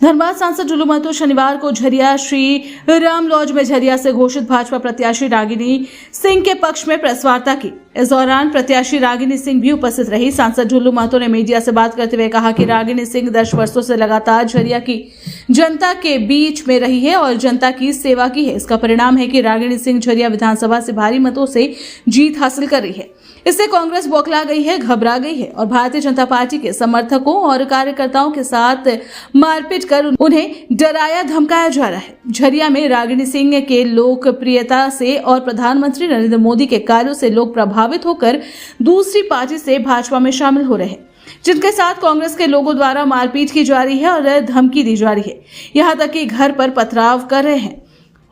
धनबाद सांसद जुलू महतो शनिवार को झरिया श्री राम लॉज में झरिया से घोषित भाजपा प्रत्याशी रागिनी सिंह के पक्ष में प्रेस वार्ता की। इस दौरान प्रत्याशी रागिनी सिंह भी उपस्थित रही। सांसद जुलू महतो ने मीडिया से बात करते हुए कहा कि रागिनी सिंह 10 वर्षों से लगातार झरिया की जनता के बीच में रही है और जनता की सेवा की है। इसका परिणाम है कि रागिनी सिंह झरिया विधानसभा से भारी मतों से जीत हासिल कर रही है। इससे कांग्रेस बौखला गई है, घबरा गई है और भारतीय जनता पार्टी के समर्थकों और कार्यकर्ताओं के साथ मारपीट कर उन्हें डराया धमकाया जा रहा है। झरिया में रागिनी सिंह के लोकप्रियता से और प्रधानमंत्री नरेंद्र मोदी के कार्यों से लोग प्रभावित होकर दूसरी पार्टी से भाजपा में शामिल हो रहे हैं, जिनके साथ कांग्रेस के लोगों द्वारा मारपीट की जा रही है और धमकी दी जा रही है। यहाँ तक कि घर पर पथराव कर रहे हैं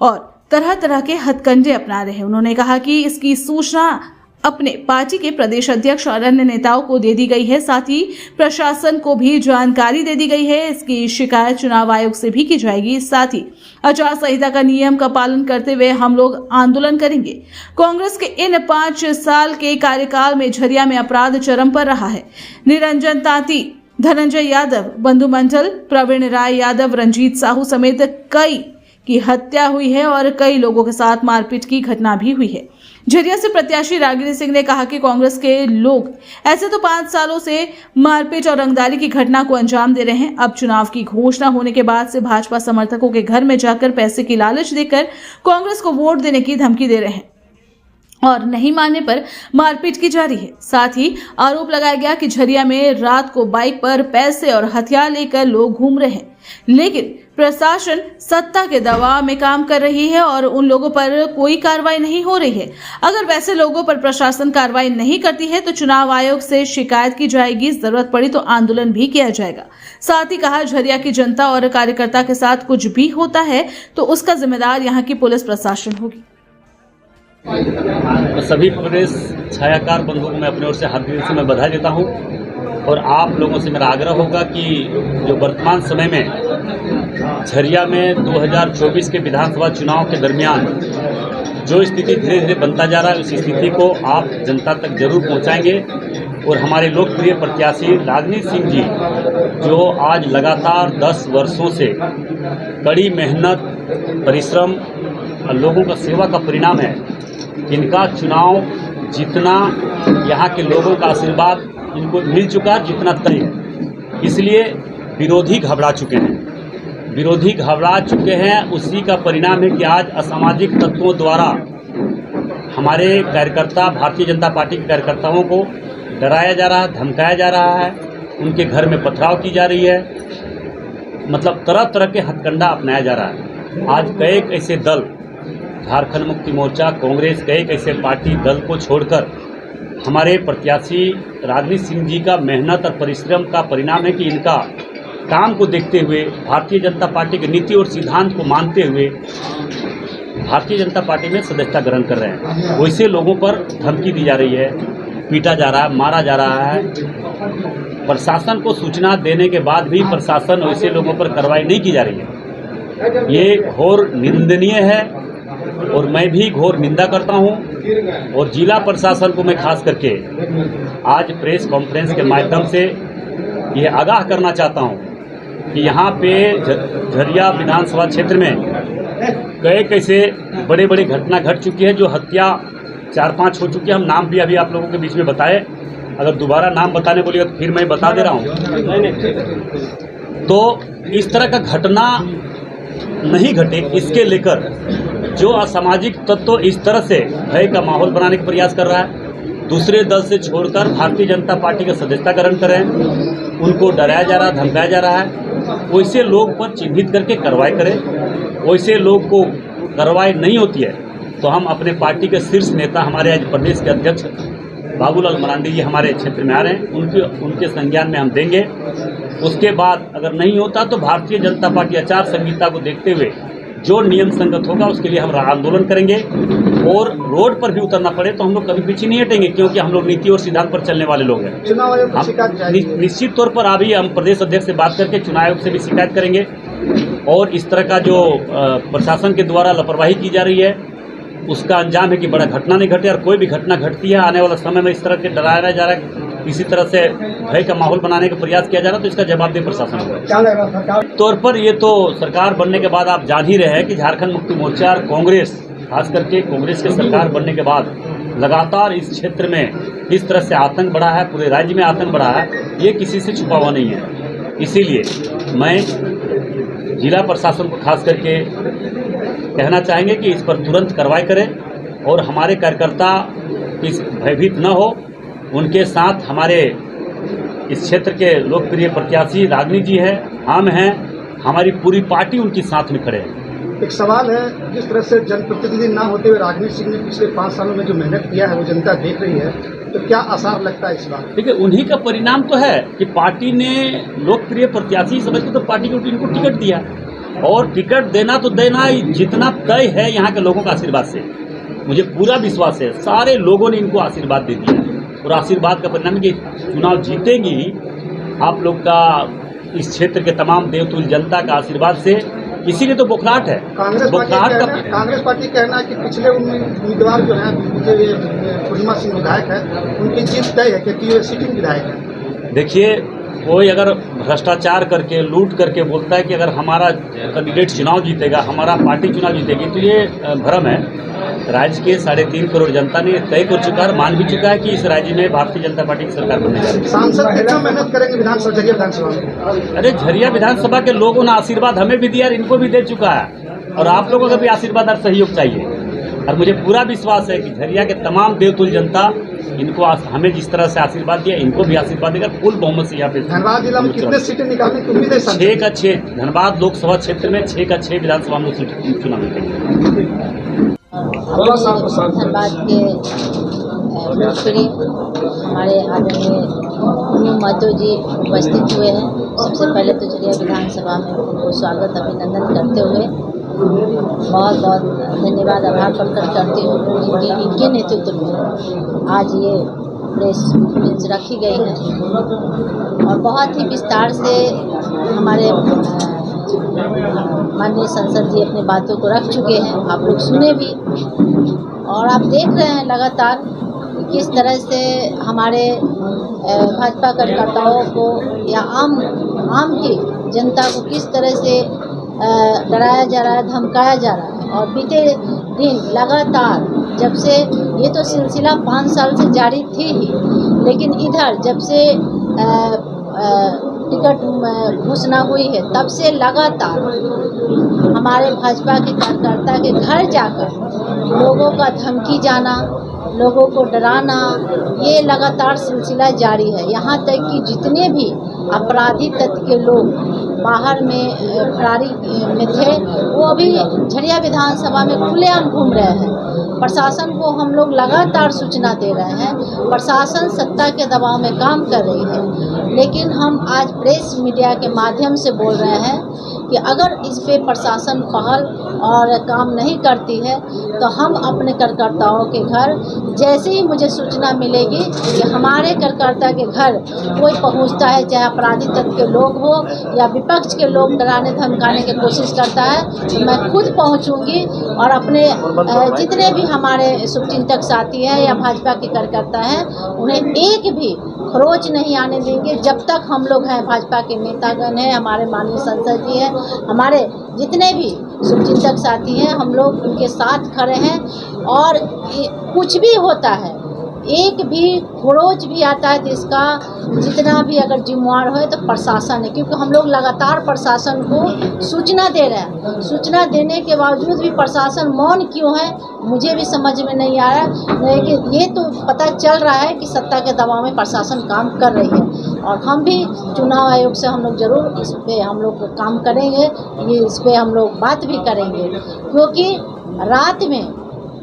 और तरह तरह के हथकंडे अपना रहे हैं। उन्होंने कहा कि इसकी सूचना अपने पार्टी के प्रदेश अध्यक्ष और अन्य नेताओं को दे दी गई है, साथ ही प्रशासन को भी जानकारी दे दी गई है। इसकी शिकायत चुनाव आयोग से भी की जाएगी। साथ ही आचार संहिता का नियम का पालन करते हुए हम लोग आंदोलन करेंगे। कांग्रेस के इन 5 साल के कार्यकाल में झरिया में अपराध चरम पर रहा है। निरंजन तांती, धनंजय यादव, बंधु मंडल, प्रवीण राय यादव, रंजीत साहू समेत कई की हत्या हुई है और कई लोगों के साथ मारपीट की घटना भी हुई है। झरिया से प्रत्याशी रागिनी सिंह ने कहा कि कांग्रेस के लोग ऐसे तो 5 सालों से मारपीट और रंगदारी की घटना को अंजाम दे रहे हैं। अब चुनाव की घोषणा होने के बाद से भाजपा समर्थकों के घर में जाकर पैसे की लालच देकर कांग्रेस को वोट देने की धमकी दे रहे हैं और नहीं मानने पर मारपीट की जा रही है। साथ ही आरोप लगाया गया कि झरिया में रात को बाइक पर पैसे और हथियार लेकर लोग घूम रहे हैं, लेकिन प्रशासन सत्ता के दबाव में काम कर रही है और उन लोगों पर कोई कार्रवाई नहीं हो रही है। अगर वैसे लोगों पर प्रशासन कार्रवाई नहीं करती है तो चुनाव आयोग से शिकायत की जाएगी, जरूरत पड़ी तो आंदोलन भी किया जाएगा। साथ ही कहा, झरिया की जनता और कार्यकर्ता के साथ कुछ भी होता है तो उसका जिम्मेदार यहाँ की पुलिस प्रशासन होगी। सभी प्रदेश छायाकार बंधुओं को मैं अपने ओर से हार्दिक दिल से मैं बधाई देता हूं और आप लोगों से मेरा आग्रह होगा कि जो वर्तमान समय में झरिया में 2024 के विधानसभा चुनाव के दरमियान जो स्थिति धीरे धीरे बनता जा रहा है, उस स्थिति को आप जनता तक जरूर पहुंचाएंगे और हमारे लोकप्रिय प्रत्याशी रागिनी सिंह जी जो आज लगातार 10 वर्षों से कड़ी मेहनत, परिश्रम और लोगों का सेवा का परिणाम है। इनका चुनाव जितना यहाँ के लोगों का आशीर्वाद इनको मिल चुका है, जितना तय है, इसलिए विरोधी घबरा चुके हैं। उसी का परिणाम है कि आज असामाजिक तत्वों द्वारा हमारे कार्यकर्ता, भारतीय जनता पार्टी के कार्यकर्ताओं को डराया जा रहा है, धमकाया जा रहा है, उनके घर में पथराव की जा रही है, मतलब तरह तरह के हथकंडा अपनाया जा रहा है। आज कई ऐसे दल, झारखंड मुक्ति मोर्चा, कांग्रेस, कई ऐसे पार्टी दल को छोड़कर हमारे प्रत्याशी रागिनी सिंह जी का मेहनत और परिश्रम का परिणाम है कि इनका काम को देखते हुए, भारतीय जनता पार्टी की नीति और सिद्धांत को मानते हुए भारतीय जनता पार्टी में सदस्यता ग्रहण कर रहे हैं। वैसे लोगों पर धमकी दी जा रही है, पीटा जा रहा है, मारा जा रहा है। प्रशासन को सूचना देने के बाद भी प्रशासन वैसे लोगों पर कार्रवाई नहीं की जा रही है। ये घोर निंदनीय है और मैं भी घोर निंदा करता हूं और जिला प्रशासन को मैं खास करके आज प्रेस कॉन्फ्रेंस के माध्यम से ये आगाह करना चाहता हूं कि यहाँ पे झरिया विधानसभा क्षेत्र में कई कैसे बड़े बड़े घटना घट चुकी है, जो हत्या 4-5 हो चुकी है। हम नाम भी अभी आप लोगों के बीच में बताए, अगर दोबारा नाम बताने बोलिएगा तो फिर मैं बता दे रहा हूँ। तो इस तरह का घटना नहीं घटे, इसके लेकर जो असामाजिक तत्व इस तरह से भय का माहौल बनाने का प्रयास कर रहा है, दूसरे दल से छोड़कर भारतीय जनता पार्टी का सदस्यता ग्रहण करें, उनको डराया जा रहा है, धमकाया जा रहा है, वैसे लोग पर चिन्हित करके कार्रवाई करें। वैसे लोग को कार्रवाई नहीं होती है तो हम अपने पार्टी के शीर्ष नेता, हमारे आज प्रदेश के अध्यक्ष बाबूलाल मरांडी जी हमारे क्षेत्र में आ रहे हैं, उनके संज्ञान में हम देंगे। उसके बाद अगर नहीं होता तो भारतीय जनता पार्टी आचार संहिता को देखते हुए जो नियम संगत होगा उसके लिए हम आंदोलन करेंगे और रोड पर भी उतरना पड़े तो हम लोग कभी पीछे नहीं हटेंगे, क्योंकि हम लोग नीति और सिद्धांत पर चलने वाले लोग हैं। चुनाव आयोग को शिकायत जारी निश्चित तौर पर अभी हम प्रदेश अध्यक्ष से बात करके चुनाव आयोग से भी शिकायत करेंगे और इस तरह का जो प्रशासन के द्वारा लापरवाही की जा रही है उसका अंजाम है कि बड़ा घटना नहीं घटे और कोई भी घटना घटती है आने वाला समय में इस तरह के डराया जा रहा है किसी तरह से भय का माहौल बनाने का प्रयास किया जा रहा है, तो इसका जवाबदेह प्रशासन होगा। क्या लग रहा सरकार तौर पर ये तो सरकार बनने के बाद आप जान ही रहे हैं कि झारखंड मुक्ति मोर्चा और कांग्रेस, खास करके कांग्रेस की सरकार बनने के बाद लगातार इस क्षेत्र में किस तरह से आतंक बढ़ा है, पूरे राज्य में आतंक बढ़ा है, ये किसी से छुपा हुआ नहीं है। इसीलिए मैं जिला प्रशासन को खास करके कहना चाहेंगे कि इस पर तुरंत कार्रवाई करें और हमारे कार्यकर्ता इस भयभीत न हो। उनके साथ हमारे इस क्षेत्र के लोकप्रिय प्रत्याशी रागिनी जी हैं, हम हैं, हमारी पूरी पार्टी उनके साथ में खड़े हैं। एक सवाल है, जिस तरह से जनप्रतिनिधि ना होते हुए रागिनी सिंह ने पिछले 5 सालों में जो मेहनत किया है वो जनता देख रही है, तो क्या आसार लगता है इस बार? देखिए, उन्हीं का परिणाम तो है कि पार्टी ने लोकप्रिय प्रत्याशी समझ के तो पार्टी को इनको टिकट दिया, और टिकट देना तो देना जितना तय है यहाँ के लोगों का आशीर्वाद से। मुझे पूरा विश्वास है सारे लोगों ने इनको आशीर्वाद दे दिया, और आशीर्वाद का परिणाम कि चुनाव जीतेंगी आप लोग का, इस क्षेत्र के तमाम देवतुल्य जनता का आशीर्वाद से। इसीलिए तो बुखलाहट है। कांग्रेस पार्टी कहना है कि पिछले उम्मीदवार जो है पूर्णिमा सिंह विधायक है, उनकी जीत तय है क्योंकि ये सिटिंग विधायक है। देखिए, कोई अगर भ्रष्टाचार करके लूट करके बोलता है कि अगर हमारा कैंडिडेट चुनाव जीतेगा, हमारा पार्टी चुनाव जीतेगी, तो ये भ्रम है। राज्य के 3.5 करोड़ जनता ने तय कर चुका है, मान भी चुका है कि इस राज्य में भारतीय जनता पार्टी की सरकार बनने जा रही है। सांसद कितना मेहनत करेंगे झरिया विधानसभा में? अरे, झरिया विधानसभा के लोगों ने आशीर्वाद हमें भी दिया और इनको भी दे चुका है, और आप लोगों का भी आशीर्वाद और सहयोग चाहिए। और मुझे पूरा विश्वास है कि झरिया के तमाम देवतुल्य जनता इनको हमें जिस तरह से आशीर्वाद दिया, इनको भी आशीर्वाद देगा। फुल बहुमत से यहाँ पे धनबाद जिला में कितने सीटें निकालने की उम्मीद है? 6 का 6 धनबाद लोकसभा क्षेत्र में 6 का 6 विधानसभा में चुनाव निकलेंगे। धनबाद के लोकप्रिय हमारे आदरणीय पूनम महतो जी उपस्थित हुए हैं। सबसे पहले तो झरिया विधानसभा में उनको स्वागत अभिनंदन करते हुए बहुत बहुत धन्यवाद, आभार प्रकट करती हूँ। इनके नेतृत्व में आज ये प्रेस कॉन्फ्रेंस रखी गई है, और बहुत ही विस्तार से हमारे माननीय सांसद जी अपनी बातों को रख चुके हैं। आप लोग सुने भी, और आप देख रहे हैं लगातार किस तरह से हमारे भाजपा कार्यकर्ताओं को या आम की जनता को किस तरह से डराया जा रहा है, धमकाया जा रहा है। और बीते दिन लगातार, जब से ये तो सिलसिला 5 साल से जारी थी ही, लेकिन इधर जब से टिकट घोषणा हुई है, तब से लगातार हमारे भाजपा के कार्यकर्ता के घर जाकर लोगों का धमकी जाना, लोगों को डराना, ये लगातार सिलसिला जारी है। यहाँ तक कि जितने भी अपराधी तत्व के लोग बाहर में फरारी में थे, वो अभी झरिया विधानसभा में खुलेआम घूम रहे हैं। प्रशासन को हम लोग लगातार सूचना दे रहे हैं, प्रशासन सत्ता के दबाव में काम कर रही है, लेकिन हम आज प्रेस मीडिया के माध्यम से बोल रहे हैं कि अगर इस पे प्रशासन पहल और काम नहीं करती है, तो हम अपने कार्यकर्ताओं के घर, जैसे ही मुझे सूचना मिलेगी कि हमारे कार्यकर्ता के घर कोई पहुंचता है, चाहे अपराधी तत्व के लोग हो या विपक्ष के लोग डराने धमकाने की कोशिश करता है, तो मैं खुद पहुंचूंगी और अपने जितने भी हमारे शुभचिंतक साथी हैं या भाजपा के कार्यकर्ता हैं, उन्हें एक भी खरोच नहीं आने देंगे। जब तक हम लोग हैं, भाजपा के नेतागण हैं, हमारे माननीय सांसद जी हैं, हमारे जितने भी शुभचिंतक साथी हैं, हम लोग उनके साथ खड़े हैं। और कुछ भी होता है, एक भी खरोच भी आता है, तो इसका जितना भी अगर जिम्मेवार हो तो प्रशासन है, क्योंकि हम लोग लगातार प्रशासन को सूचना दे रहे हैं। सूचना देने के बावजूद भी प्रशासन मौन क्यों है, मुझे भी समझ में नहीं आ रहा है। लेकिन ये तो पता चल रहा है कि सत्ता के दबाव में प्रशासन काम कर रही है, और हम भी चुनाव आयोग से हम लोग जरूर इस पर हम लोग काम करेंगे, ये इस पर हम लोग बात भी करेंगे। क्योंकि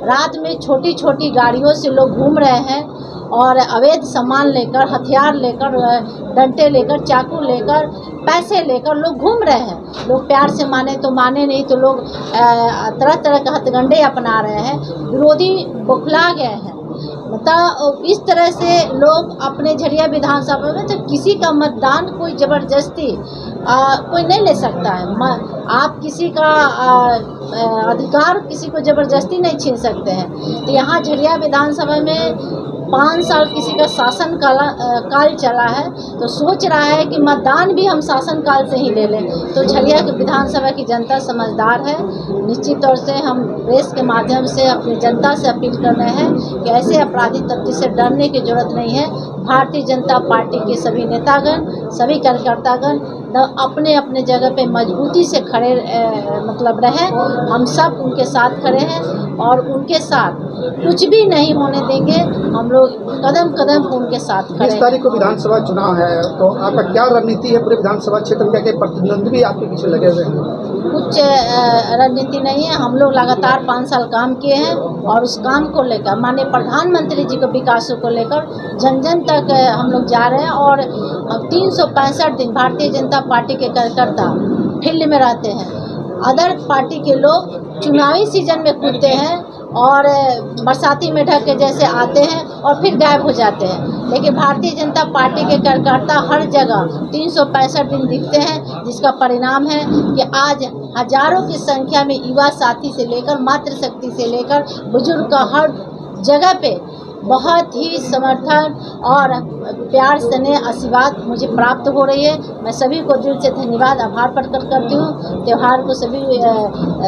रात में छोटी छोटी गाड़ियों से लोग घूम रहे हैं, और अवैध सामान लेकर, हथियार लेकर, डंडे लेकर, चाकू लेकर, पैसे लेकर लोग घूम रहे हैं। लोग प्यार से माने तो माने, नहीं तो लोग तरह तरह के हथकंडे अपना रहे हैं। विरोधी बौखला गए हैं। मतलब इस तरह से लोग अपने झरिया विधानसभा में, तो किसी का मतदान कोई ज़बरदस्ती कोई नहीं ले सकता है। आप किसी का अधिकार किसी को ज़बरदस्ती नहीं छीन सकते हैं। तो यहाँ झरिया विधानसभा में 5 साल किसी का शासन काल चला है तो सोच रहा है कि मतदान भी हम शासन काल से ही ले लें। तो झरिया के विधानसभा की जनता समझदार है। निश्चित तौर से हम प्रेस के माध्यम से अपनी जनता से अपील कर रहे हैं कि ऐसे अपराधी तत्व से डरने की जरूरत नहीं है। भारतीय जनता पार्टी के सभी नेतागण, सभी कार्यकर्तागण अपने अपने जगह पे मजबूती से खड़े रहें। हम सब उनके साथ खड़े हैं और उनके साथ कुछ भी नहीं होने देंगे। हम लोग कदम कदम उनके साथ खड़े 20 तारीख को विधानसभा चुनाव है, तो आपका क्या रणनीति है पूरे विधानसभा क्षेत्र में? क्या प्रतिद्वंदी भी आपके पीछे लगे हुए हैं? कुछ रणनीति नहीं है। हम लोग लगातार 5 साल काम किए हैं और उस काम को लेकर माननीय प्रधानमंत्री जी को विकासों को लेकर जन जन तक हम लोग जा रहे हैं। और 365 दिन भारतीय जनता पार्टी के कार्यकर्ता फील्ड में रहते हैं। अदर पार्टी के लोग चुनावी सीजन में कूदते हैं और बरसाती मेढक के जैसे आते हैं और फिर गायब हो जाते हैं, लेकिन भारतीय जनता पार्टी के कार्यकर्ता हर जगह 365 दिन दिखते हैं, जिसका परिणाम है कि आज हजारों की संख्या में युवा साथी से लेकर मातृशक्ति से लेकर बुजुर्ग का हर जगह पे बहुत ही समर्थन और प्यार स्नेह आशीर्वाद मुझे प्राप्त हो रही है। मैं सभी को दिल से धन्यवाद आभार प्रकट करती हूँ। त्यौहार को सभी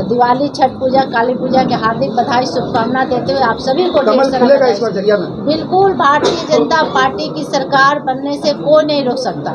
दिवाली, छठ पूजा, काली पूजा के हार्दिक बधाई शुभकामना देते हुए आप सभी को कमल खिलेगा इस बार झरिया में? बिल्कुल, भारतीय जनता पार्टी की सरकार बनने से कोई नहीं रोक सकता।